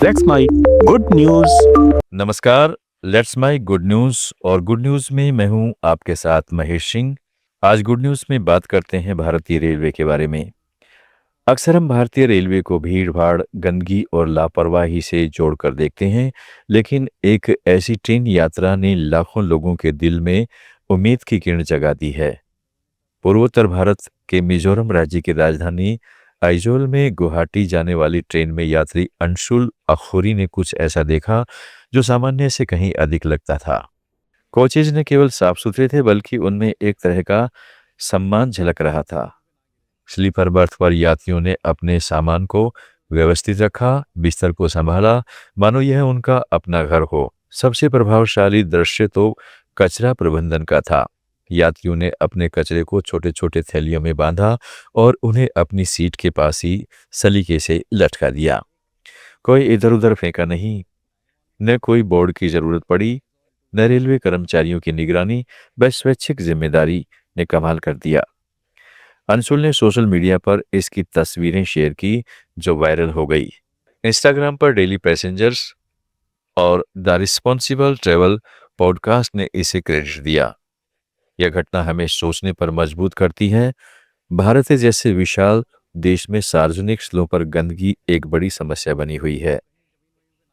Let's my good news. नमस्कार। Let's my good news और good news में मैं हूं आपके साथ महेश सिंह। आज गुड न्यूज़ में बात करते हैं भारतीय रेलवे के बारे में। अक्सर हम भारतीय रेलवे को भीड़-भाड़, गंदगी और लापरवाही से जोड़कर देखते हैं, लेकिन एक ऐसी ट्रेन यात्रा ने लाखों लोगों के दिल में उम्मीद की किरण जगा दी है। पूर्वोत्तर भारत के मिजोरम राज्य की राजधानी आइजोल में गुवाहाटी जाने वाली ट्रेन में यात्री अंशुल अखोरी ने कुछ ऐसा देखा जो सामान्य से कहीं अधिक लगता था। कोचेज न केवल साफ सुथरे थे बल्कि उनमें एक तरह का सम्मान झलक रहा था। स्लीपर बर्थ पर यात्रियों ने अपने सामान को व्यवस्थित रखा, बिस्तर को संभाला, मानो यह उनका अपना घर हो। सबसे प्रभावशाली दृश्य तो कचरा प्रबंधन का था। यात्रियों ने अपने कचरे को छोटे-छोटे थैलियों में बांधा और उन्हें अपनी सीट के पास ही सलीके से लटका दिया। कोई इधर-उधर फेंका नहीं, न कोई बोर्ड की जरूरत पड़ी, न रेलवे कर्मचारियों की निगरानी, बस स्वैच्छिक जिम्मेदारी ने कमाल कर दिया। अंशुल ने सोशल मीडिया पर इसकी तस्वीरें शेयर की जो वायरल हो गई। इंस्टाग्राम पर डेली पैसेंजर्स और द रिस्पॉन्सिबल ट्रैवल पॉडकास्ट ने इसे क्रेडिट दिया। यह घटना हमें सोचने पर मजबूर करती है। भारत जैसे विशाल देश में सार्वजनिक स्थलों पर गंदगी एक बड़ी समस्या बनी हुई है।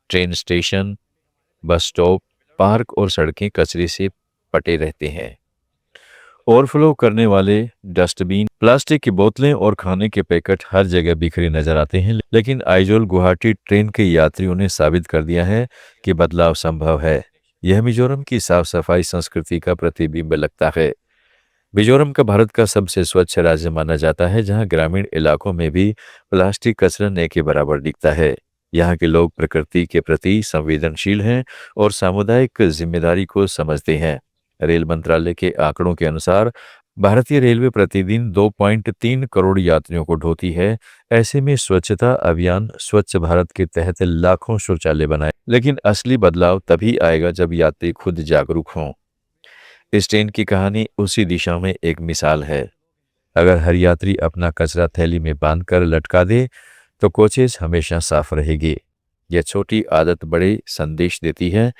Train station, bus stop, park और सड़कें कचरे से पटे रहते हैं। ओवरफ्लो करने वाले डस्टबिन, प्लास्टिक की बोतलें और खाने के पैकेट हर जगह बिखरे नजर आते हैं, लेकिन आइजोल गुवाहाटी ट्रेन के यात्रियों ने साबित कर दिया है कि बदलाव संभव है। यह मिजोरम की साफ सफाई संस्कृति का प्रतिबिंब लगता है। मिजोरम का भारत का सबसे स्वच्छ राज्य माना जाता है, जहां ग्रामीण इलाकों में भी प्लास्टिक कचरा न के बराबर दिखता है। यहाँ के लोग प्रकृति के प्रति संवेदनशील हैं और सामुदायिक जिम्मेदारी को समझते हैं। रेल मंत्रालय के आंकड़ों के अनुसार भारतीय रेलवे प्रतिदिन 2.3 करोड़ यात्रियों को ढोती है। ऐसे में स्वच्छता अभियान स्वच्छ भारत के तहत लाखों शौचालय बनाए, लेकिन असली बदलाव तभी आएगा जब यात्री खुद जागरूक हों। इस ट्रेन की कहानी उसी दिशा में एक मिसाल है। अगर हर यात्री अपना कचरा थैली में बांधकर लटका दे तो कोचेज हमेशा साफ रहेगी। यह छोटी आदत बड़े संदेश देती है।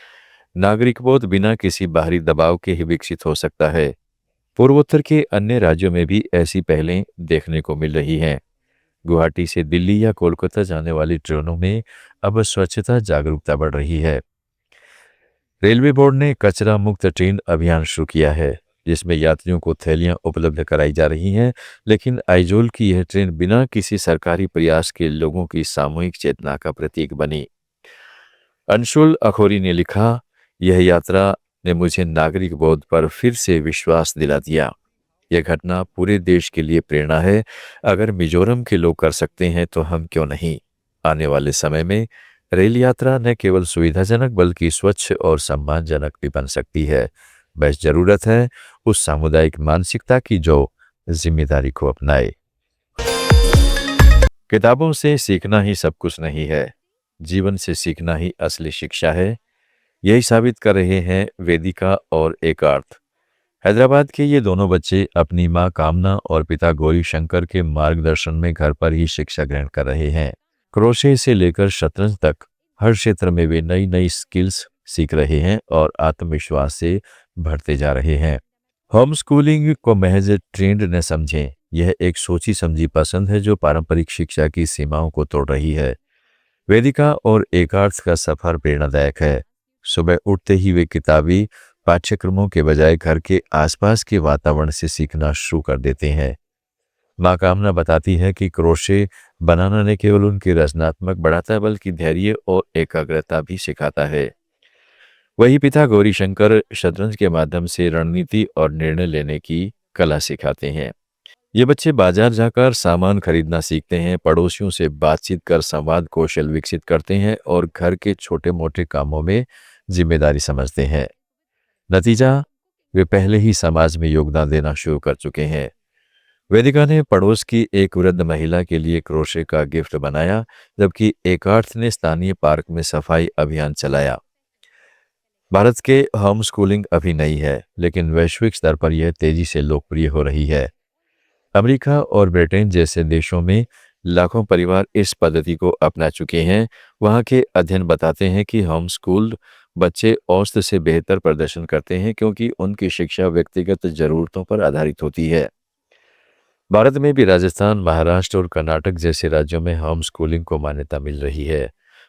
नागरिक बोध बिना किसी बाहरी दबाव के ही विकसित हो सकता है। पूर्वोत्तर के अन्य राज्यों में भी ऐसी पहलें देखने को मिल रही हैं। गुवाहाटी से दिल्ली या कोलकाता जाने वाली ट्रेनों में अब स्वच्छता जागरूकता बढ़ रही है। रेलवे बोर्ड ने कचरा मुक्त ट्रेन अभियान शुरू किया है, जिसमें यात्रियों को थैलियां उपलब्ध कराई जा रही हैं, लेकिन आइजोल की यह ट्रेन बिना किसी सरकारी प्रयास के लोगों की सामूहिक चेतना का प्रतीक बनी। अंशुल अखोरी ने लिखा, यह यात्रा ने मुझे नागरिक बोध पर फिर से विश्वास दिला दिया। यह घटना पूरे देश के लिए प्रेरणा है। अगर मिजोरम के लोग कर सकते हैं तो हम क्यों नहीं। आने वाले समय में रेल यात्रा न केवल सुविधाजनक बल्कि स्वच्छ और सम्मानजनक भी बन सकती है। बस जरूरत है उस सामुदायिक मानसिकता की जो जिम्मेदारी को अपनाए। किताबों से सीखना ही सब कुछ नहीं है, जीवन से सीखना ही असली शिक्षा है। यही साबित कर रहे हैं वेदिका और एकार्थ। हैदराबाद के ये दोनों बच्चे अपनी मां कामना और पिता गौरी शंकर के मार्गदर्शन में घर पर ही शिक्षा ग्रहण कर रहे हैं। क्रोशे से लेकर शतरंज तक हर क्षेत्र में वे नई नई स्किल्स सीख रहे हैं और आत्मविश्वास से बढ़ते जा रहे हैं। होम स्कूलिंग को महज ट्रेंड न समझें, यह एक सोची समझी पसंद है जो पारंपरिक शिक्षा की सीमाओं को तोड़ रही है। वेदिका और एकार्थ का सफर प्रेरणादायक है। सुबह उठते ही वे किताबी पाठ्यक्रमों के बजाय घर के आसपास के वातावरण से सीखना शुरू कर देते हैं। मां कामना बताती है कि क्रोशे बनाना न केवल उनकी रचनात्मक बढ़ाता है बल्कि धैर्य और एकाग्रता भी सिखाता है। वही पिता गौरीशंकर शतरंज के माध्यम से रणनीति और निर्णय लेने की कला सिखाते हैं। ये बच्चे बाजार जाकर सामान खरीदना सीखते हैं, पड़ोसियों से बातचीत कर संवाद कौशल विकसित करते हैं और घर के छोटे मोटे कामों में जिम्मेदारी समझते हैं। नतीजा, वे पहले ही समाज में योगदान देना शुरू कर चुके हैं। वेदिका ने पड़ोस की एक वृद्ध महिला के लिए क्रोशे का गिफ्ट बनाया, जबकि एकार्थ ने स्थानीय पार्क में सफाई अभियान चलाया। भारत के होम स्कूलिंग अभी नई है, लेकिन वैश्विक स्तर पर यह तेजी से लोकप्रिय हो रही है। अमेरिका और ब्रिटेन जैसे देशों में लाखों परिवार इस पद्धति को अपना चुके हैं। वहाँ के अध्ययन बताते हैं कि होम स्कूल बच्चे औसत से बेहतर प्रदर्शन करते हैं क्योंकि उनकी शिक्षा व्यक्तिगत ज़रूरतों पर आधारित होती है। भारत में भी राजस्थान, महाराष्ट्र और कर्नाटक जैसे राज्यों में होम स्कूलिंग को मान्यता मिल रही है।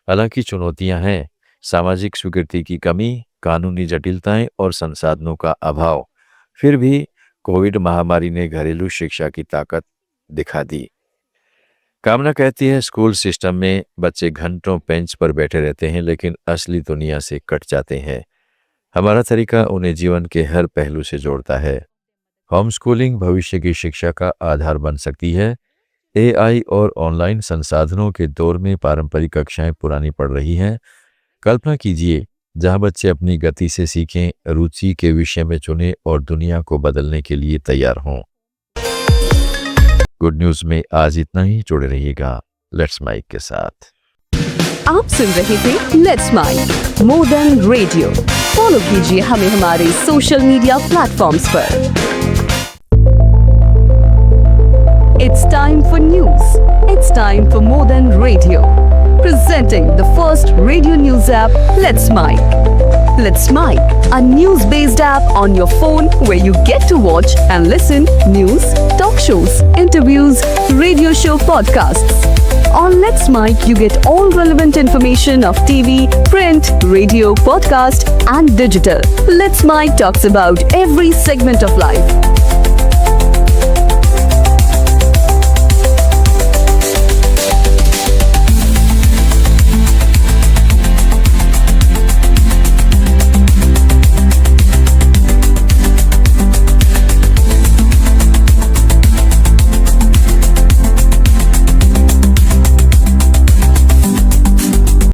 हालांकि चुनौतियां हैं, सामाजिक स्वीकृति की कमी, कानूनी जटिलताएं और संसाधनों का अभाव। फिर भी कोविड महामारी ने घरेलू शिक्षा की ताकत दिखा दी। कामना कहती है स्कूल सिस्टम में बच्चे घंटों बेंच पर बैठे रहते हैं लेकिन असली दुनिया से कट जाते हैं। हमारा तरीका उन्हें जीवन के हर पहलू से जोड़ता है। होम स्कूलिंग भविष्य की शिक्षा का आधार बन सकती है। एआई और ऑनलाइन संसाधनों के दौर में पारंपरिक कक्षाएं पुरानी पड़ रही हैं। कल्पना कीजिए जहां बच्चे अपनी गति से सीखें, रुचि के विषय में चुनें और दुनिया को बदलने के लिए तैयार हों। गुड न्यूज में आज इतना ही। जुड़े रहिएगा लेट्स माइक के साथ। आप सुन रहे थे let's make more than radio. Follow कीजिए हमें हमारे सोशल मीडिया प्लेटफॉर्म्स पर। It's time for news. It's time for more than radio. Presenting the first radio news app, Let's Mic. Let's Mic, a news-based app on your phone where you get to watch and listen news, talk shows, interviews, radio show podcasts. On Let's Mic, you get all relevant information of TV, print, radio, podcast, and digital. Let's Mic talks about every segment of life.